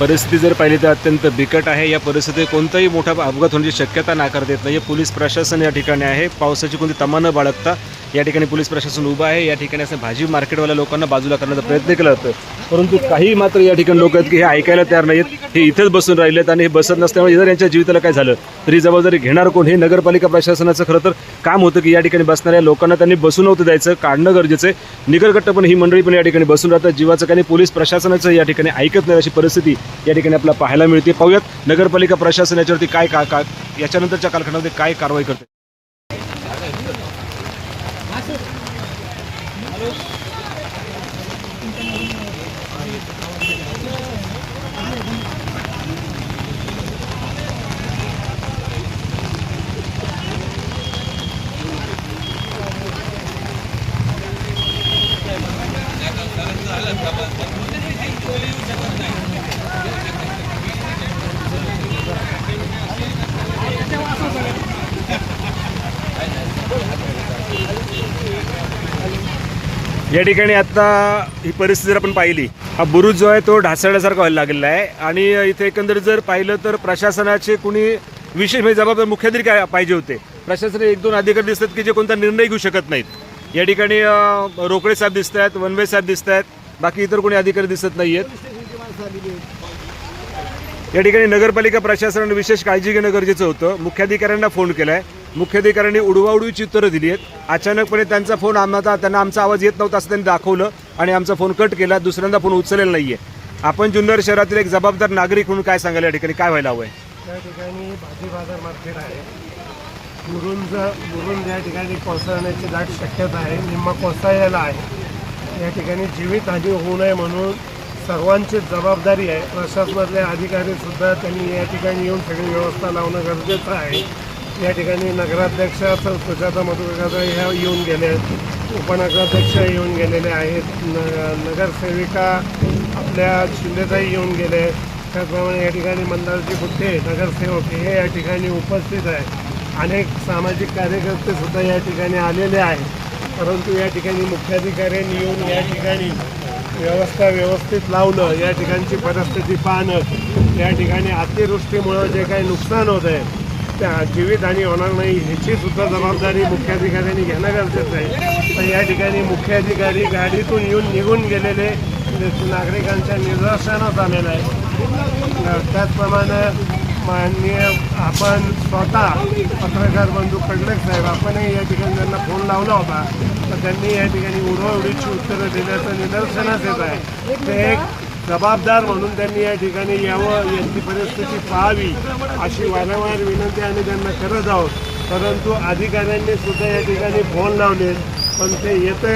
परिस्थिती जर पाहिली तर अत्यंत बिकट आहे। या परिस्थितीत कोणताही मोठा अपघात होण्याची शक्यता नाकारता येत नाही। पोलीस प्रशासन या ठिकाणी आहे। पावसाची कोणती तमा न बाळगता या ठिकाणी पोलीस प्रशासन उभा आहे। या ठिकाणी असं भाजी मार्केटवाल्या लोकांना बाजूला करण्याचा प्रयत्न केला जातो, परंतु काही मात्र या ठिकाणी लोक आहेत की हे ऐकायला तयार नाहीत। हे इथेच बसून राहिलेत आणि हे बसत नसल्यामुळे जर यांच्या जीविताला काय झालं तरी जबाबदारी घेणार कोण? हे नगरपालिका प्रशासनाचं खरं तर काम होतं की या ठिकाणी बसणाऱ्या लोकांना त्यांनी बसून नव्हतं द्यायचं, काढणं गरजेचं आहे। निगरकट्ट ही मंडळी पण या ठिकाणी बसून राहतात, जीवाचं काही पोलीस प्रशासनाचं या ठिकाणी ऐकत नाही अशी परिस्थिती या ठिकाणी आपल्याला पाहायला मिळते। पाहूयात नगरपालिका प्रशासन याच्यावरती काय याच्यानंतरच्या कालखंडामध्ये काय कारवाई करते। या ठिकाणी आता ही परिस्थिती जर आपण पाहिली, हा बुरुज जो आहे तो ढासळल्यासारखा व्हायला लागलेला आहे आणि इथे एकंदरीत जर पाहिलं तर प्रशासनाचे कुणी विशेष म्हणजे जबाबदार मुख्याधिकारी काय पाहिजे होते। प्रशासनाचे 1-2 अधिकारी दिसतात की जे कोणता निर्णय घेऊ शकत नाहीत। या ठिकाणी रोकडे साहेब दिसत आहेत, वनवे साहेब दिसत आहेत, बाकी इतर कोणी अधिकारी दिसत नाही आहेत। या ठिकाणी नगरपालिका प्रशासनाने विशेष काळजी घेणं गरजेचं होतं। मुख्याधिकाऱ्यांना फोन केला आहे, मुख्याधिकाऱ्यांनी उडवाउडवीची उत्तरं दिली आहेत। अचानकपणे त्यांचा फोन त्यांना आमचा आवाज येत नव्हता असं त्यांनी दाखवलं आणि आमचा फोन कट केला, दुसऱ्यांदा फोन उचललेला नाहीये। आपण जुन्नर शहरातील एक जबाबदार नागरिक म्हणून काय सांगायला या ठिकाणी काय व्हायला हवंय? त्या ठिकाणी भाजी बाजार मार्केट आहे, मुरुंज या ठिकाणी कोसळण्याची दाट शक्यता आहे, निम्मा कोसळलेला आहे। या ठिकाणी जीवितहानी होऊ नये म्हणून सर्वांची जबाबदारी आहे। प्रशासनातले अधिकारी सुद्धा त्यांनी या ठिकाणी येऊन सगळी व्यवस्था लावणं गरजेचं आहे। या ठिकाणी नगराध्यक्ष सुजाता मधुकर ह्या येऊन गेले आहेत, उपनगराध्यक्ष येऊन गेलेले आहेत, नगरसेविका आपल्या शिंदेताई येऊन गेले आहेत, त्याचप्रमाणे या ठिकाणी मंडळाचे बुद्धे नगरसेवक हे या ठिकाणी उपस्थित आहेत। अनेक सामाजिक कार्यकर्ते सुद्धा या ठिकाणी आलेले आहेत, परंतु या ठिकाणी मुख्याधिकाऱ्यांनी येऊन या ठिकाणी व्यवस्था व्यवस्थित लावलं, या ठिकाणची परिस्थिती पाहणं, या ठिकाणी अतिवृष्टीमुळं जे काही नुकसान होत आहे त्या जीवितहानी होणार नाही ह्याची सुद्धा जबाबदारी मुख्याधिकाऱ्यांनी घेणं गरजेचं आहे। पण या ठिकाणी मुख्याधिकारी गाडीतून येऊन निघून गेलेले नागरिकांच्या निदर्शनास आलेलं आहे। त्याचप्रमाणे माननीय आपण स्वतः पत्रकार बंधू खडलेक साहेब आपणही या ठिकाणी त्यांना फोन लावला होता, तर त्यांनी या ठिकाणी उडवाउडीची उत्तरं दिल्याचं निदर्शनास येत आहे। ते एक जबाबदार म्हणून त्यांनी या ठिकाणी यावं, यांची परिस्थिती पाहावी अशी वारंवार विनंती आम्ही त्यांना करत आहोत। परंतु अधिकाऱ्यांनी सुद्धा या ठिकाणी फोन लावले, पण ते येतं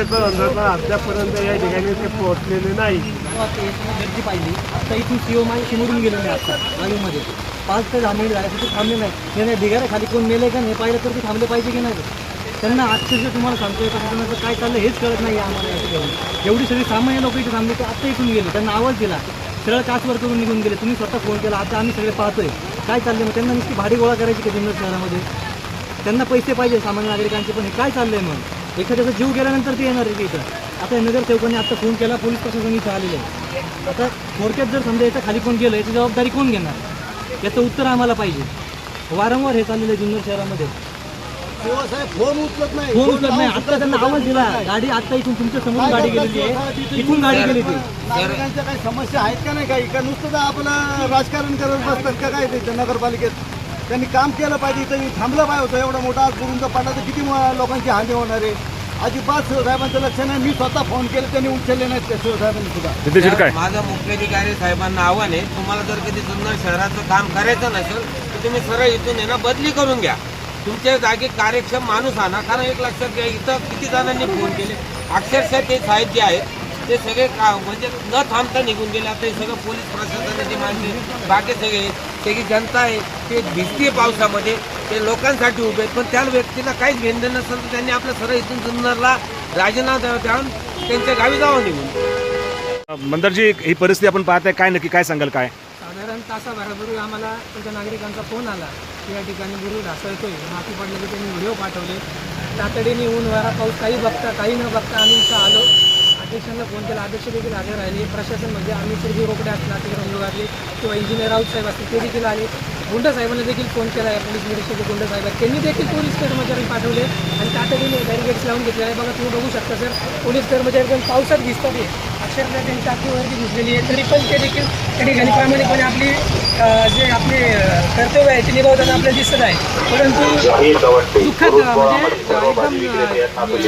अद्यापर्यंत या ठिकाणी ते पोहोचलेले नाही। गर्दी पाहिली आता इथून सीओ माझ्या समोरून गेलेले असतात गाडीमध्ये 5 ते 10 मिनिट झाले तिथे थांबले नाही। त्याने ढिगाऱ्या खाली कोण मेले का हे पाहिलं तर ते थांबले पाहिजे की नाही? त्यांना अक्षरशः तुम्हाला सांगतोय प्रशासनाचं काय चाललं हेच कळत नाही आम्हाला। या ठिकाणी एवढी सगळी सामान्य लोक इथे थांबले ते आता इथून गेले, त्यांना आवाज दिला, सरळ काचवर करून निघून गेले। तुम्ही स्वतः फोन केला, आता आम्ही सगळे पाहतोय काय चाललंय। मग त्यांना नुसती भाडी गोळा करायची का जुन्नर शहरामध्ये? त्यांना पैसे पाहिजे सामान्य नागरिकांचे, पण हे काय चाललंय? मग एखाद्याचा जीव गेल्यानंतर ते येणार आहे इथं। आता नगरसेवकांनी आता फोन केला, पोलीस प्रशासन इथं आलेलं आहे। आता थोडक्यात जर समजा याच्या खाली कोण गेलं याची जबाबदारी कोण घेणार? याचं उत्तर आम्हाला पाहिजे। वारंवार हे चाललेलं आहे जुन्नर शहरामध्ये। फोन उचलत नाही, आता त्यांना आवाज दिला, गाडी आता इथून तुमच्या समोर गाडी गेलेली आहे, इथून गाडी गेली ती। नागरिकांच्या काही समस्या आहेत का नाही? काही का नुसतं आपलं राजकारण करत बसतात का काय? ते नगरपालिकेत त्यांनी काम केलं पाहिजे, इथं थांबलं पाहिजे होतं। एवढा मोठा गुरुंचा पडला तर किती लोकांची हानी होणार आहे? अजिबात शिवसाहेबांचं लक्ष नाही। मी स्वतः फोन केले, त्यांनी उचलले नाहीत त्या शिवसाहेबांनी सुद्धा। माझं मुख्याधिकारी साहेबांना आव्हान आहे, तुम्हाला जर कधी जुन्नर शहराचं काम करायचं नसेल तर तुम्ही सरळ इथून आहे ना बदली करून घ्या, तुमच्या जागी कार्यक्षम माणूस आणा। कारण एक लक्षात घ्या, इथं किती जणांनी फोन केले, अक्षरशः ते साहेब जे आहेत ते सगळे म्हणजे न थांबता निघून गेले। आता हे सगळं पोलीस प्रशासनाची माणसे, बाकी सगळी जनता आहे ते भिजते पावसामध्ये, ते लोकांसाठी उभे आहेत, पण त्या व्यक्तीला काहीच घेणं नसेल तर त्यांनी आपलं सरळ इथून जुन्नरला राजीनामा द्यावं, त्यांच्या गावी जावं निघून। मंदारजी, ही परिस्थिती आपण पाहताय, काय नक्की काय सांगाल काय? साधारण तासाभरापूर्वी आम्हाला तुमच्या नागरिकांचा फोन आला की या ठिकाणी गुरु ढासळतोय, माती पडलं की त्यांनी व्हिडिओ पाठवले. तातडीने ऊन वारा पाऊस काही बघता काही न बघता आम्ही इथं आलो. अध्यक्षांना फोन केला, अध्यक्ष देखील हजर राहिले. प्रशासन म्हणजे आम्ही श्री रोकडे असणार अतिक्रमण विभागातले किंवा इंजिनियर राऊत साहेब असतील ते देखील आले. गुंड साहेबांना देखील फोन केला आहे, पोलीस निरीक्षक गुंड साहेब आहेत, त्यांनी देखील पोलीस कर्मचारी पाठवले आणि तातडीने बॅरिगेट्स लावून घेतलेले आहे. बघा तुम्ही बघू शकता सर, पोलीस कर्मचारी पण पावसात भिजतात आहे, अक्षरशः त्यांची अगदीवरती भिजलेली आहे, तरी पण ते देखील त्या ठिकाणी प्रामाणिकपणे आपली जे आपले कर्तव्य आहे ते निभावताना आपल्याला दिसत आहे. परंतु दुःखद म्हणजे एकदम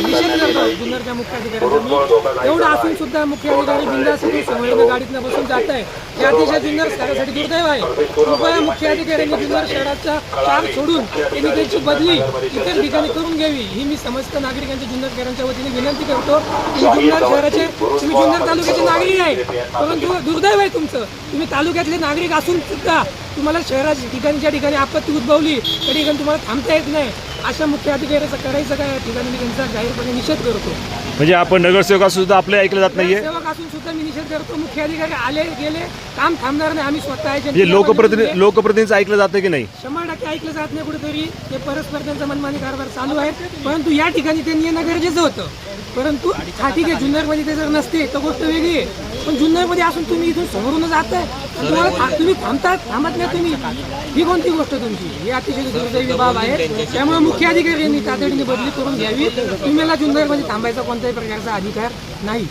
निषेध करतो जुन्नरच्या मुख्याधिकाऱ्यांचा. एवढं असून सुद्धा मुख्याधिकारी बिंदासाठी समोर गाडीतनं बसून जात आहे, हे अतिशय जुन्नर शहरासाठी दुर्दैव आहे. कृपया मुख्याधिकाऱ्यांनी जुन्नर शहराचा चार्ज सोडून त्यांनी त्यांची बदली इतर ठिकाणी करून घ्यावी ही मी समस्त नागरिकांच्या जुन्नरकरांच्या वतीने विनंती करतो. तुम्ही जुन्नर शहराचे, तुम्ही जुन्नर तालुक्याचे नागरिक आहे, परंतु दुर्दैव आहे तुमचं, तुम्ही तालुक्यातले नागरिक असून सुद्धा तुम्हाला शहराच्या ठिकाणी ज्या ठिकाणी आपत्ती उद्भवली त्या ठिकाणी तुम्हाला थांबता येत नाही. अशा मुख्याधिकाऱ्याचं करायचं काय या ठिकाणी मी त्यांचा जाहीरपणे निषेध करतो. म्हणजे आपण नगरसेवक असून सुद्धा आपले ऐकलं जात नाहीये. सेवक असून सुद्धा मी निषेध करतो. मुख्याधिकारी आले गेले काम थांबणार नाही. आम्ही स्वतः आहे म्हणजे लोकप्रतिनिधीचं ऐकलं जातं की नाही? 100% ऐकलं जात नाही. कुठेतरी ते परस्पर त्यांचा मनमानी कारभार चालू आहे, परंतु या ठिकाणी त्यांनी येणं गरजेचं होतं. परंतु हा ठीक आहे, जुन्नरमध्ये ते जर नसते तर गोष्ट वेगळी आहे, पण जुन्नरमध्ये असून तुम्ही इथून समोरून जाताय आणि तुम्हाला तुम्ही थांबत नाही तुम्ही, ही कोणती गोष्ट तुमची? ही अतिशय दुर्दैवी बाब आहे. त्यामुळे मुख्याधिकाऱ्यांनी तातडीने बदली करून घ्यावी. तुम्हाला जुन्नरमध्ये थांबायचा कोणत्याही प्रकारचा अधिकार नाही.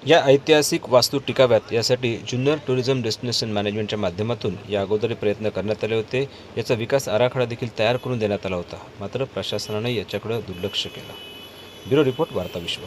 या ऐतिहासिक वास्तू टिकाव्यात यासाठी जुन्नर टुरिझम डेस्टिनेशन मॅनेजमेंटच्या माध्यमातून या अगोदर प्रयत्न करण्यात आले होते. याचा विकास आराखडा देखील तयार करून देण्यात आला होता, मात्र प्रशासनाने याच्याकडे दुर्लक्ष केलं. ब्युरो रिपोर्ट, वार्ता विश्व.